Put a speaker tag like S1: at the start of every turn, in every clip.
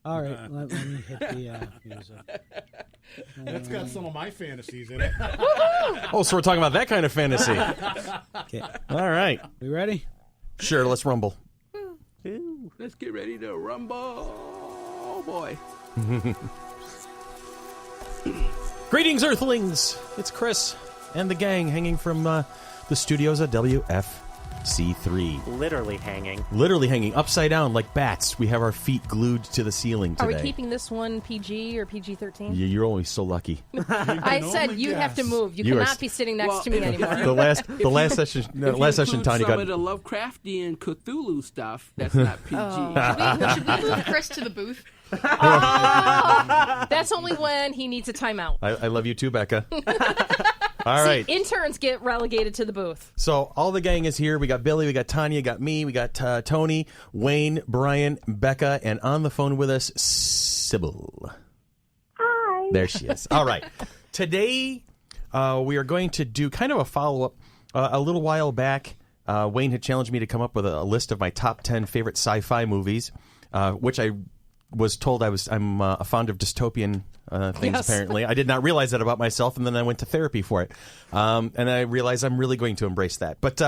S1: All right, let me hit the music.
S2: That's got some of my fantasies in it.
S3: Oh, so we're talking about that kind of fantasy.
S1: Okay.
S3: All right.
S1: We ready?
S3: Sure, let's rumble.
S4: Let's get ready to rumble. Oh, boy.
S3: Greetings, Earthlings. It's Chris and the gang hanging from the studios at WFC3.
S5: Literally hanging.
S3: Literally hanging upside down like bats. We have our feet glued to the ceiling today.
S6: Are we keeping this one PG or PG-13?
S3: You're always so lucky.
S6: I said you have to move. You cannot be sitting next to me anymore.
S3: The last session, Tanya
S4: some
S3: got
S4: of the Lovecraftian Cthulhu stuff. That's not PG.
S7: Should we move Chris to the booth?
S6: That's only when he needs a timeout.
S3: I love you too, Becca. All right.
S6: Interns get relegated to the booth.
S3: So all the gang is here. We got Billy, we got Tanya, got me, we got Tony, Wayne, Brian, Becca, and on the phone with us, Sybil.
S8: Hi.
S3: There she is. All right. Today, we are going to do kind of a follow-up. A little while back, Wayne had challenged me to come up with a list of my top 10 favorite sci-fi movies, which I was told I'm fond of dystopian things, yes. Apparently. I did not realize that about myself, and then I went to therapy for it. And I realized I'm really going to embrace that. But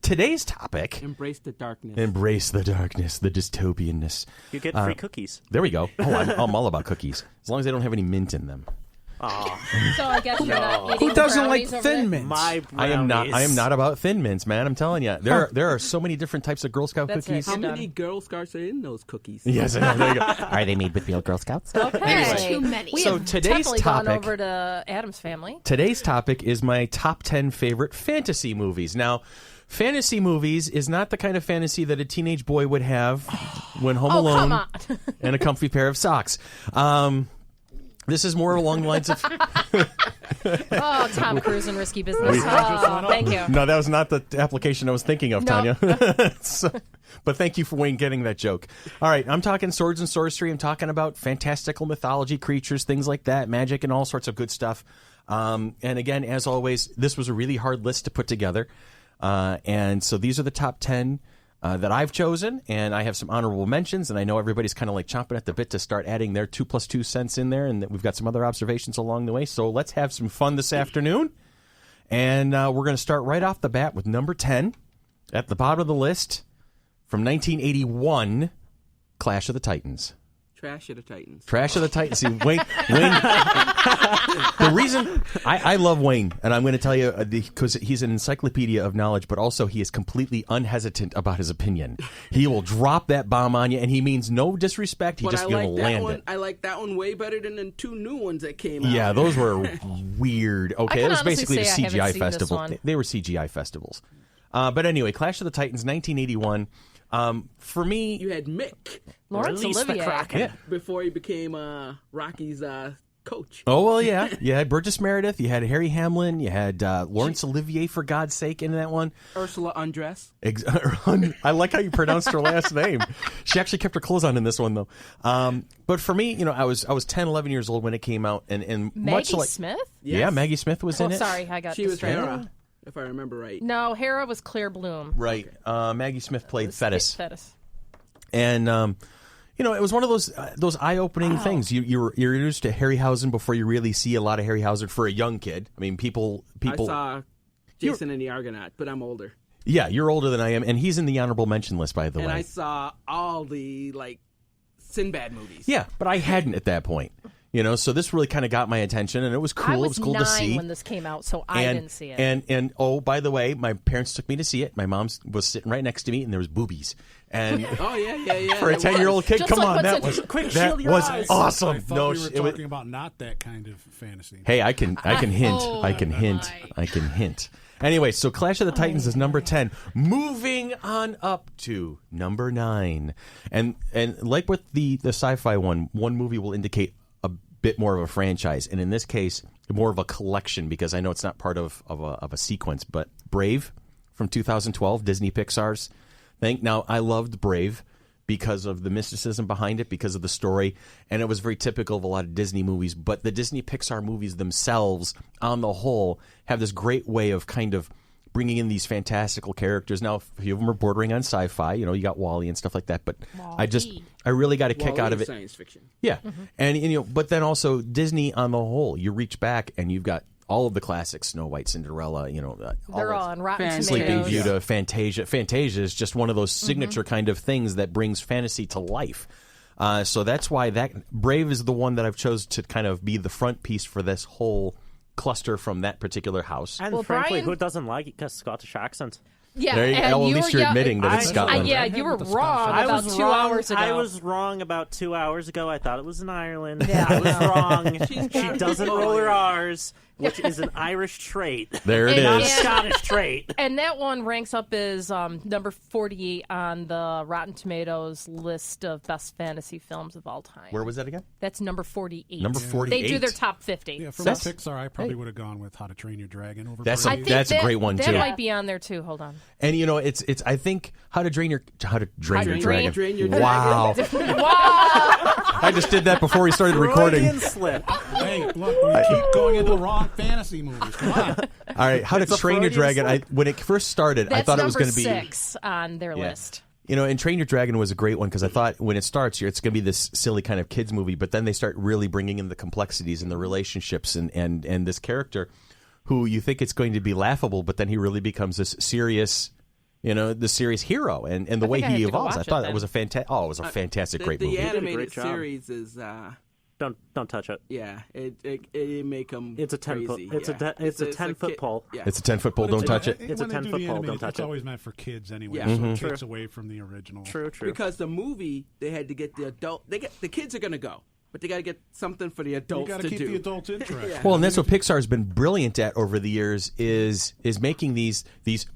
S3: today's topic...
S4: Embrace the darkness.
S3: Embrace the darkness, the dystopianness.
S5: You get free cookies.
S3: There we go. Oh, I'm all about cookies. As long as they don't have any mint in them.
S6: So I guess you're not eating
S1: Who doesn't like
S6: brownies
S1: Thin
S6: over
S1: Mints?
S5: My
S3: I am not about Thin Mints, man. I'm telling you. There are so many different types of Girl Scout
S6: That's
S3: cookies.
S6: it.
S4: How many Girl Scouts are in those cookies?
S3: Yes, I know. There you go. Are they made with real Girl Scouts?
S6: Okay.
S7: Too many.
S6: We
S3: So
S6: have
S3: today's
S6: definitely
S3: topic-
S6: gone over to Adam's family.
S3: Today's topic is my top 10 favorite fantasy movies. Now, fantasy movies is not the kind of fantasy that a teenage boy would have when home alone
S6: come on.
S3: and a comfy pair of socks. This is more along the lines of...
S6: Oh, Tom Cruise and Risky Business. Oh, thank you.
S3: No, that was not the application I was thinking of,
S6: No.
S3: Tanya. But thank you for Wayne getting that joke. All right, I'm talking swords and sorcery. I'm talking about fantastical mythology, creatures, things like that, magic, and all sorts of good stuff. And again, as always, this was a really hard list to put together. And so these are the top 10 that I've chosen, and I have some honorable mentions, and I know everybody's kind of like chomping at the bit to start adding their 2 + 2 cents in there, and that we've got some other observations along the way. So let's have some fun this afternoon. And we're going to start right off the bat with number 10 at the bottom of the list from 1981, Clash of the Titans.
S4: Trash of the Titans.
S3: Trash of the Titans. See, Wayne the reason I love Wayne, and I'm going to tell you because he's an encyclopedia of knowledge, but also he is completely unhesitant about his opinion. He will drop that bomb on you, and he means no disrespect. He just going to land it.
S4: I like that one way better than the 2 new ones that came out.
S3: Yeah, those were weird. Okay, it was basically the
S6: say I
S3: CGI
S6: haven't seen this
S3: festival.
S6: one.
S3: They were CGI festivals. But anyway, Clash of the Titans, 1981. For me,
S4: You had Mick
S6: Lawrence
S5: Release the
S6: Olivier.
S5: Kraken.
S3: yeah.
S4: before he became Rocky's coach.
S3: Oh, well, yeah. You had Burgess Meredith. You had Harry Hamlin. You had Laurence Olivier, for God's sake, in that one.
S4: Ursula Undress.
S3: I like how you pronounced her last name. She actually kept her clothes on in this one, though. But for me, I was 10, 11 years old when it came out. And much
S6: Maggie
S3: like,
S6: Smith?
S4: Yes.
S3: Yeah, Maggie Smith was in it.
S6: Sorry, I got
S4: She was
S6: distracted.
S4: Hera, if I remember right.
S6: No, Hera was Claire Bloom.
S3: Right. Maggie Smith played Thetis.
S6: Thetis.
S3: And, it was one of those eye-opening things. You're introduced to Harryhausen before you really see a lot of Harryhausen for a young kid. I mean, people.
S4: I saw Jason and the Argonaut, but I'm older.
S3: Yeah, you're older than I am, and he's in the honorable mention list, by the way.
S4: And I saw all the, Sinbad movies.
S3: Yeah, but I hadn't at that point. So this really kind of got my attention, and it was cool.
S6: I
S3: It
S6: was
S3: was cool
S6: 9
S3: to see.
S6: when this came out, so I didn't see it.
S3: And oh, by the way, my parents took me to see it. My mom was sitting right next to me, and there was boobies. And
S4: Oh, yeah.
S3: for a 10-year-old kid,
S6: Just
S3: come
S6: like
S3: on,
S6: what's
S3: that
S6: in-
S3: was
S5: Quick,
S3: that
S5: shield your
S3: was
S5: eyes.
S3: awesome.
S2: I thought
S3: No,
S2: we were
S3: it was-
S2: talking about not that kind of fantasy.
S3: Hey, I can hint.
S7: Oh,
S3: I can hint.
S7: my.
S3: I can hint. Anyway, so Clash of the Titans is number 10. Moving on up to number 9. And like with the sci-fi one movie will indicate a bit more of a franchise, and in this case, more of a collection, because I know it's not part of a sequence. But Brave from 2012, Disney Pixar's thing. Now, I loved Brave because of the mysticism behind it, because of the story, and it was very typical of a lot of Disney movies. But the Disney Pixar movies themselves, on the whole, have this great way of kind of bringing in these fantastical characters. Now, a few of them are bordering on sci-fi. You got Wall-E and stuff like that. But I really got a kick out of it.
S4: Science fiction.
S3: Yeah, and but then also Disney on the whole. You reach back and you've got all of the classics: Snow White, Cinderella.
S6: They're all on Rotten
S3: Sleeping
S6: Tomatoes.
S3: Beauty, Fantasia. Fantasia is just one of those signature kind of things that brings fantasy to life. So that's why Brave is the one that I've chose to kind of be the front piece for this whole cluster from that particular house.
S5: And
S6: Well,
S5: frankly,
S6: Brian-
S5: who doesn't like a Scottish accent?
S6: Yeah,
S3: There you go.
S6: and
S3: Well, at
S6: you
S3: least
S6: were-
S3: you're admitting that it's Scotland.
S6: You were wrong
S5: I
S6: about
S5: was
S6: 2
S5: wrong.
S6: hours ago.
S5: I was wrong about 2 hours ago. I thought it was in Ireland.
S6: Yeah.
S5: I was wrong.
S7: She's
S5: She doesn't roll her R's, which is an Irish trait,
S3: There it
S6: And-
S3: is.
S6: and-
S5: Scottish trait.
S6: And that one ranks up as number 48 on the Rotten Tomatoes list of best fantasy films of all time.
S3: Where was that again?
S6: That's number 48.
S3: Number 48.
S6: They do their top 50.
S2: Yeah, for
S3: That's-
S2: Pixar, I probably would have gone with How to Train Your Dragon over.
S3: That's
S2: Brave.
S6: I think
S3: That's a great one,
S6: that
S3: too.
S6: might be on there too. Hold on.
S3: And it's I think How to Drain Your Dragon.
S4: Drain Your
S3: Wow.
S6: Wow!
S3: I just did that before we started recording.
S5: Freudian slip.
S2: Hey, look, we keep going into the wrong fantasy movies. Come on.
S3: All right, How to Train Your
S5: Freudian
S3: Dragon. When it first started,
S6: That's
S3: I thought it was
S6: number
S3: going to be
S6: 6 on their
S3: Yeah.
S6: list.
S3: And Train Your Dragon was a great one because I thought when it starts, it's going to be this silly kind of kids movie, but then they start really bringing in the complexities and the relationships and this character who you think it's going to be laughable, but then he really becomes this serious, the serious hero and the way
S6: think I
S3: he
S6: have to go
S3: evolves. I
S6: watch
S3: thought
S6: it
S3: that
S6: then.
S3: was a fantastic, great
S4: the
S3: movie.
S4: animated
S5: great job.
S4: series is
S5: Don't touch it.
S4: it make them
S5: It's a 10 foot.
S4: crazy.
S5: It's
S4: yeah.
S5: a 10-foot pole.
S4: Yeah.
S3: It's a 10-foot pole. Don't touch it.
S5: It's a
S2: When they do
S5: 10-foot
S2: the
S5: pole,
S2: animated,
S5: don't touch
S2: it's
S5: it.
S2: always meant for kids anyway,
S4: Yeah.
S2: so it
S5: True.
S2: takes away from the original.
S5: True.
S4: Because the movie, they had to get the adult. The kids are gonna go, but they got to get something for the
S2: You
S4: adults
S2: got
S4: to
S2: to keep
S4: do.
S2: the adults interested.
S3: Well, and that's what Pixar's been brilliant at over the years is making these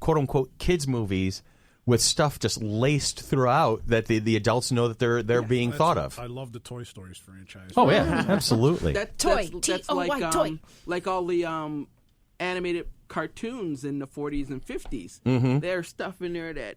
S3: quote unquote kids movies with stuff just laced throughout that the adults know that they're being thought of.
S2: I love the Toy Stories franchise.
S3: Oh yeah, absolutely.
S6: Toy,
S4: That's
S6: T-O-Y,
S4: like
S6: toy.
S4: like all the animated cartoons in the 40s and 50s.
S3: Mm-hmm.
S4: There's stuff in there that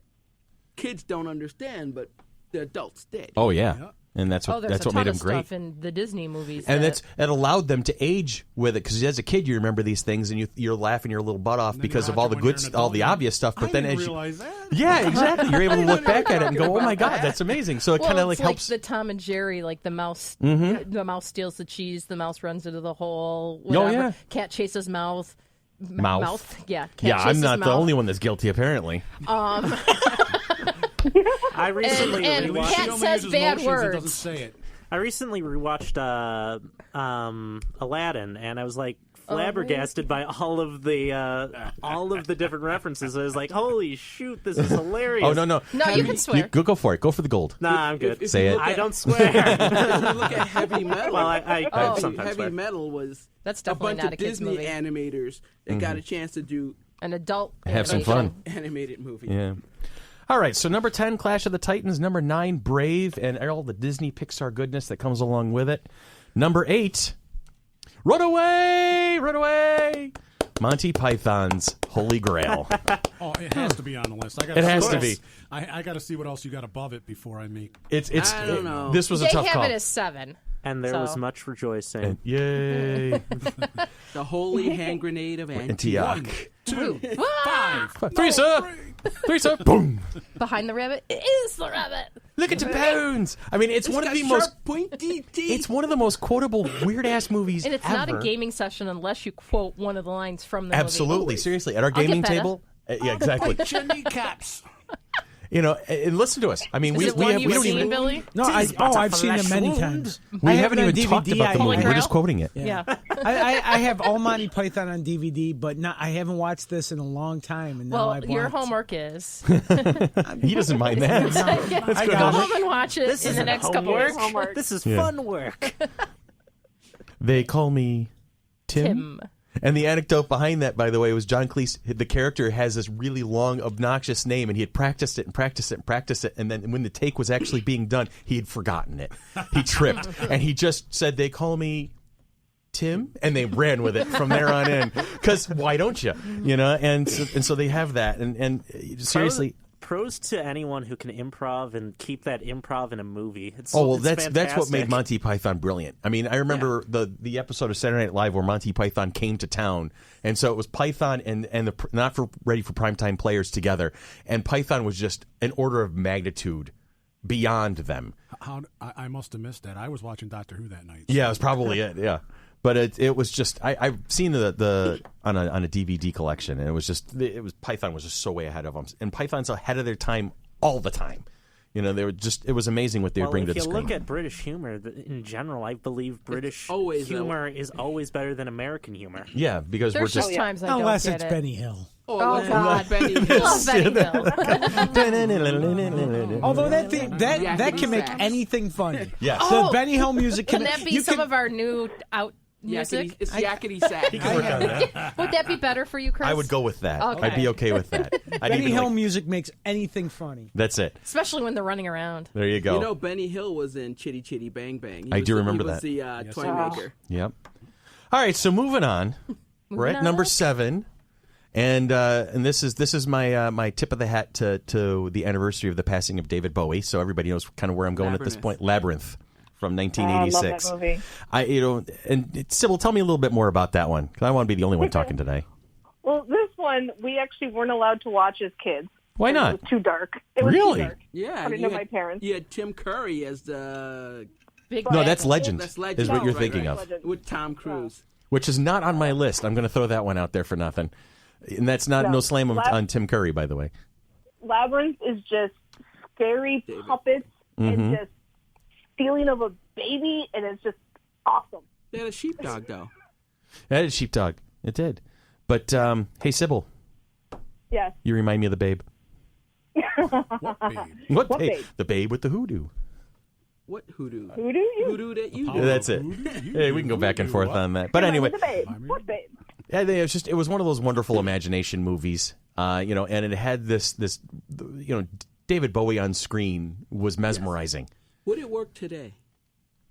S4: kids don't understand, but the adults did.
S3: Oh yeah, and that's what
S6: There's a
S3: made
S6: ton
S3: them
S6: of
S3: great.
S6: stuff in the Disney movies.
S3: And
S6: that
S3: it allowed them to age with it because as a kid you remember these things and you're laughing your little butt off
S2: then
S3: because
S2: you
S3: of all the
S2: watch it when
S3: good,
S2: you're an
S3: all
S2: adult,
S3: the
S2: you're like,
S3: obvious stuff. But
S2: I
S3: then
S2: didn't
S3: as you,
S2: realize that.
S3: yeah, exactly, you're able to look back at it and go, oh my god, that's amazing. So it
S6: well,
S3: kind of
S6: it's
S3: like helps.
S6: like the Tom and Jerry, like the mouse.
S3: Mm-hmm.
S6: The mouse steals the cheese. The mouse runs into the hole.
S3: Oh,
S6: Whatever.
S3: yeah.
S6: Cat chases mouth.
S3: Mouth.
S6: Yeah. Cat
S3: Yeah, I'm
S6: chases
S3: not the
S6: mouth.
S3: only one that's guilty apparently.
S5: I recently
S6: And
S2: At
S5: rewatched.
S2: least
S6: Cat
S2: he only
S6: says
S2: uses
S6: bad
S2: motions and
S6: words.
S2: doesn't say it.
S5: I recently rewatched Aladdin, and I was like flabbergasted by all of the different references. I was like, "Holy shoot, this is hilarious!"
S3: Oh no,
S6: No, you can swear.
S3: Go for it. Go for the gold.
S5: Nah, I'm good.
S4: If
S3: Say
S4: you
S3: it.
S4: look
S5: I
S4: at-
S5: don't swear.
S4: If you look at heavy metal,
S5: Well, I sometimes
S4: heavy
S5: swear.
S4: metal was
S6: That's
S4: a
S6: definitely
S4: bunch
S6: not
S4: of
S6: a kid's
S4: Disney
S6: movie.
S4: animators that got a chance to do
S6: An adult.
S3: Have some
S6: animation.
S3: fun.
S4: animated movie.
S3: Yeah. All right, so number 10, Clash of the Titans. Number 9, Brave, and all the Disney Pixar goodness that comes along with it. Number 8, Runaway, Monty Python's Holy Grail.
S2: Oh, it has to be on the list.
S3: It has to be.
S2: I got to see what else you got above it before I make.
S3: It's.
S4: I don't know.
S3: This was a
S6: They
S3: tough
S6: have
S3: call.
S6: it as 7.
S5: And there
S6: So-
S5: was much rejoicing.
S3: Yay,
S4: The holy hand grenade of Antioch.
S3: Antioch.
S2: 2,
S6: Ah!
S2: 5.
S3: Three, sir. Boom.
S6: Behind the rabbit it is the rabbit.
S3: Look at the bones. I mean, it's one of the most.
S4: pointy teeth.
S3: It's one of the most quotable weird ass movies
S6: And it's
S3: ever.
S6: not a gaming session unless you quote one of the lines from the
S3: Absolutely,
S6: movie.
S3: seriously, at our
S6: get
S3: gaming
S6: better.
S3: table. Yeah, exactly.
S2: Your kneecaps.
S3: And listen to us. I mean,
S6: Is
S3: we
S6: it one
S3: have,
S6: you've
S3: we don't
S6: seen,
S3: even.
S6: Billy?
S1: No, I've seen it many times.
S3: We
S1: I have
S3: haven't
S1: it on
S3: even talked
S1: DVD.
S3: about the
S6: Holy
S3: movie. We're
S6: Grail?
S3: just quoting it.
S6: Yeah.
S1: I have all Monty Python on DVD, but I haven't watched this in a long time. And now
S6: Well,
S1: I
S6: your
S1: want.
S6: homework is
S3: He doesn't mind that.
S1: I
S6: go
S1: got
S6: home
S1: it.
S6: and watch it in the next couple weeks.
S5: This is
S3: Yeah.
S5: fun work.
S3: They call me Tim. And the anecdote behind that, by the way, was John Cleese. The character has this really long, obnoxious name, and he had practiced it, and then when the take was actually being done, he had forgotten it. He tripped, and he just said, "They call me Tim," and they ran with it from there on in. Because why don't you? And so they have that, and seriously.
S5: pros to anyone who can improv and keep that improv in a movie. It's
S3: that's what
S5: fantastic.
S3: made Monty Python brilliant. I mean, I remember the episode of Saturday Night Live where Monty Python came to town, and so it was Python and the not for ready for primetime players together, and Python was just an order of magnitude beyond them.
S2: I must have missed that. I was watching Doctor Who that night.
S3: Yeah, it was probably it. Yeah. But it was just I've seen the on a DVD collection, and it was Python was just so way ahead of them, and Python's ahead of their time all the time. You know, they were just it was amazing what they would bring to the screen.
S5: If you look at British humor in general, I believe British humor is always better than American humor.
S3: Yeah, because
S6: There's
S3: we're
S6: just times I don't
S1: Unless
S6: get
S1: it's
S6: it.
S1: Benny Hill.
S6: Oh God,
S4: Benny
S6: I
S4: Hill.
S6: love Benny Hill.
S1: Although that can make
S4: Sax.
S1: anything funny.
S3: Yes.
S1: The Benny Hill music can.
S6: Can that be
S1: you
S6: some
S1: can-
S6: of our new out music?
S4: It's yakety sax.
S6: Would that be better for you, Chris?
S3: I would go with that.
S6: Okay.
S3: I'd be okay with that. I'd
S1: Benny
S3: even
S1: Hill
S3: like,
S1: music makes anything funny.
S3: that's it.
S6: Especially when they're running around.
S3: There you go.
S4: You know, Benny Hill was in Chitty Chitty Bang Bang.
S3: I do remember
S4: he was
S3: that.
S4: the toy maker.
S3: Yep. All right, so moving on. We're at number 7. And this is my my tip of the hat to the anniversary of the passing of David Bowie. So everybody knows kind of where I'm going at this point. Labyrinth from 1986.
S8: I love that movie.
S3: And Sybil, tell me a little bit more about that one because I want to be the only one talking today.
S8: Well, this one we actually weren't allowed to watch as kids.
S3: Why not?
S8: It was too dark. It was
S3: Really?
S8: Too dark.
S4: Yeah,
S8: According to my parents.
S4: You had Tim Curry as the
S6: Big
S3: No,
S6: bad.
S3: that's Legend.
S4: That's Legend.
S3: Is what you're
S4: Right,
S3: thinking
S4: right.
S3: of,
S4: with Tom Cruise.
S3: which is not on my list. I'm going to throw that one out there for nothing. And that's not no slam on Tim Curry, by the way.
S8: Labyrinth is just scary puppets and just stealing of a baby, and it's just awesome.
S4: They had a sheepdog, though.
S3: That is Sheepdog. It did. But hey, Sybil,
S8: Yes.
S3: you remind me of the Babe.
S2: What babe?
S3: What
S8: What
S3: babe?
S8: babe?
S3: The Babe with the hoodoo.
S4: What hoodoo?
S8: Who do you?
S4: Hoodoo that you
S3: Yeah,
S4: do.
S3: that's it. Hey, we can go back and forth on that. But anyway,
S8: The babe. What babe?
S3: yeah, it was one of those wonderful imagination movies, and it had this, David Bowie on screen was mesmerizing.
S4: Would it work today?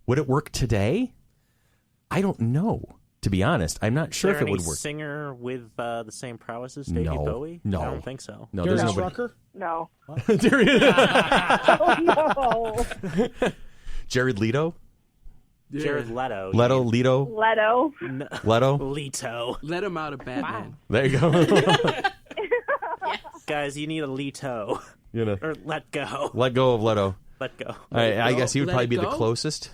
S3: Would it work today? I don't know. To be honest, I'm not sure
S5: Is
S3: if
S5: there
S3: it would
S5: any
S3: work.
S5: singer with the same prowess as David
S3: No.
S5: Bowie?
S3: No.
S5: I don't think so.
S3: No, there's
S1: Dennis
S3: nobody.
S1: Rucker?
S8: No.
S3: Oh,
S8: No.
S3: Jared Leto,
S5: Jared Leto.
S3: Leto,
S8: Leto.
S3: Leto.
S5: Leto.
S4: Let him out of Batman.
S3: There you go.
S5: Guys, you need a Leto. Or let go.
S3: Let go of Leto.
S5: Let go.
S3: I guess he would
S4: Let
S3: probably
S4: it
S3: be the
S4: go?
S3: closest.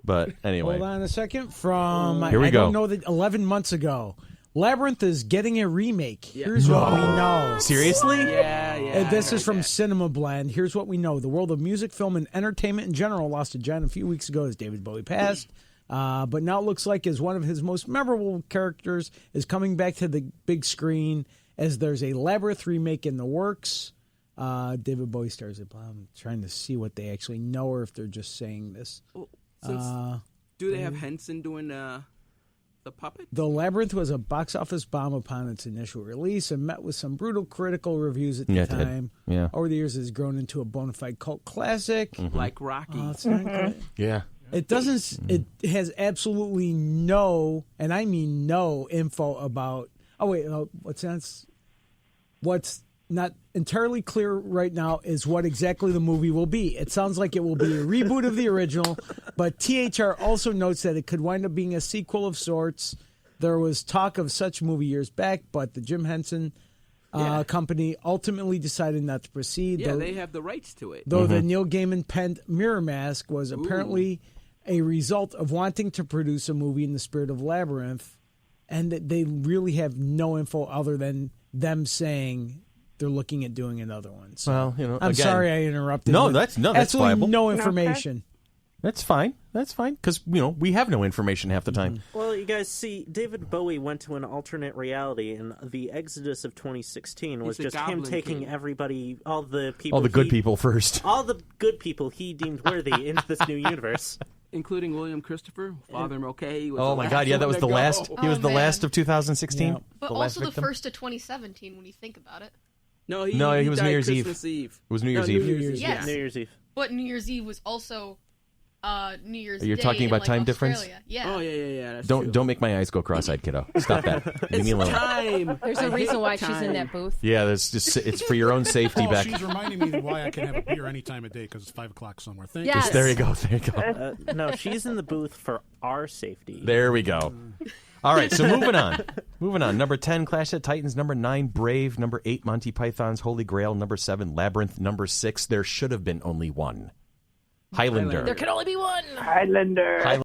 S3: But anyway,
S1: Hold on a second. From
S3: Here we
S1: I
S3: go.
S1: don't know that 11 months ago, Labyrinth is getting a remake. Here's what we know.
S3: seriously?
S4: Yeah.
S1: This
S4: I
S1: is
S4: heard
S1: from
S4: that.
S1: Cinema Blend. Here's what we know. The world of music, film, and entertainment in general lost a giant a few weeks ago as David Bowie passed. But now it looks like as one of his most memorable characters is coming back to the big screen as there's a Labyrinth remake in the works. David Bowie stars it. I'm trying to see what they actually know or if they're just saying this.
S4: Do they have Henson doing the puppet?
S1: The Labyrinth was a box office bomb upon its initial release and met with some brutal critical reviews at the
S3: Yeah, it did.
S1: time.
S3: Yeah.
S1: Over the years, it has grown into a bona fide cult classic.
S4: Like Rocky.
S1: It's not great.
S3: Yeah.
S1: It doesn't. It has absolutely no, and I mean no, info about. Oh wait, what's that? What's not entirely clear right now is what exactly the movie will be. It sounds like it will be a reboot of the original, but THR also notes that it could wind up being a sequel of sorts. There was talk of such movie years back, but the Jim Henson company ultimately decided not to proceed.
S4: Yeah,
S1: though,
S4: they have the rights to it.
S1: though the Neil Gaiman penned Mirror Mask was apparently a result of wanting to produce a movie in the spirit of Labyrinth, and that they really have no info other than them saying they're looking at doing another one. So
S3: Well,
S1: I'm
S3: again-
S1: sorry I interrupted.
S3: No,
S1: but
S3: that's
S1: absolutely
S3: viable.
S1: no information.
S3: That's fine. That's fine because we have no information half the time.
S5: Well, you guys see, David Bowie went to an alternate reality, and the Exodus of 2016 was
S4: He's the
S5: just him
S4: Goblin
S5: taking
S4: King.
S5: everybody, all the people,
S3: All the good people first.
S5: all the good people he deemed worthy into this new universe.
S4: Including William Christopher, Father Mulcahy.
S3: Oh my God! Yeah, that was the last. He was the
S7: man.
S3: last of 2016.
S1: Yeah.
S7: But
S3: The last
S7: also the
S3: victim?
S7: first of 2017 when you think about it.
S4: No,
S3: he was
S4: died
S3: New Year's Eve.
S4: Christmas Eve.
S3: It was New Year's Eve.
S7: Yes.
S5: New Year's Eve.
S7: But New Year's Eve was also New Year's
S3: You're
S7: Day
S3: talking
S7: in,
S3: about
S7: like,
S3: time difference?
S7: Australia. Yeah.
S4: Oh yeah. That's true.
S3: Don't make my eyes go cross-eyed, kiddo. Stop that. Leave me
S4: It's
S3: alone.
S4: time.
S6: There's
S4: I
S6: a reason
S4: hate
S6: why she's in
S4: time.
S6: that booth.
S3: Yeah, it's for your own safety,
S2: Oh,
S3: Beck.
S2: she's reminding me why I can have a beer any time of day because it's 5 o'clock somewhere. Thank
S6: Yes.
S2: you.
S3: There you go. There you go.
S5: No, she's in the booth for our safety.
S3: There we go. All right, so moving on. Moving on. Number 10, Clash of Titans. Number 9, Brave. Number 8, Monty Python's Holy Grail. Number 7, Labyrinth. Number 6, there should have been only one. Highlander.
S6: There can only be one.
S8: Highlander.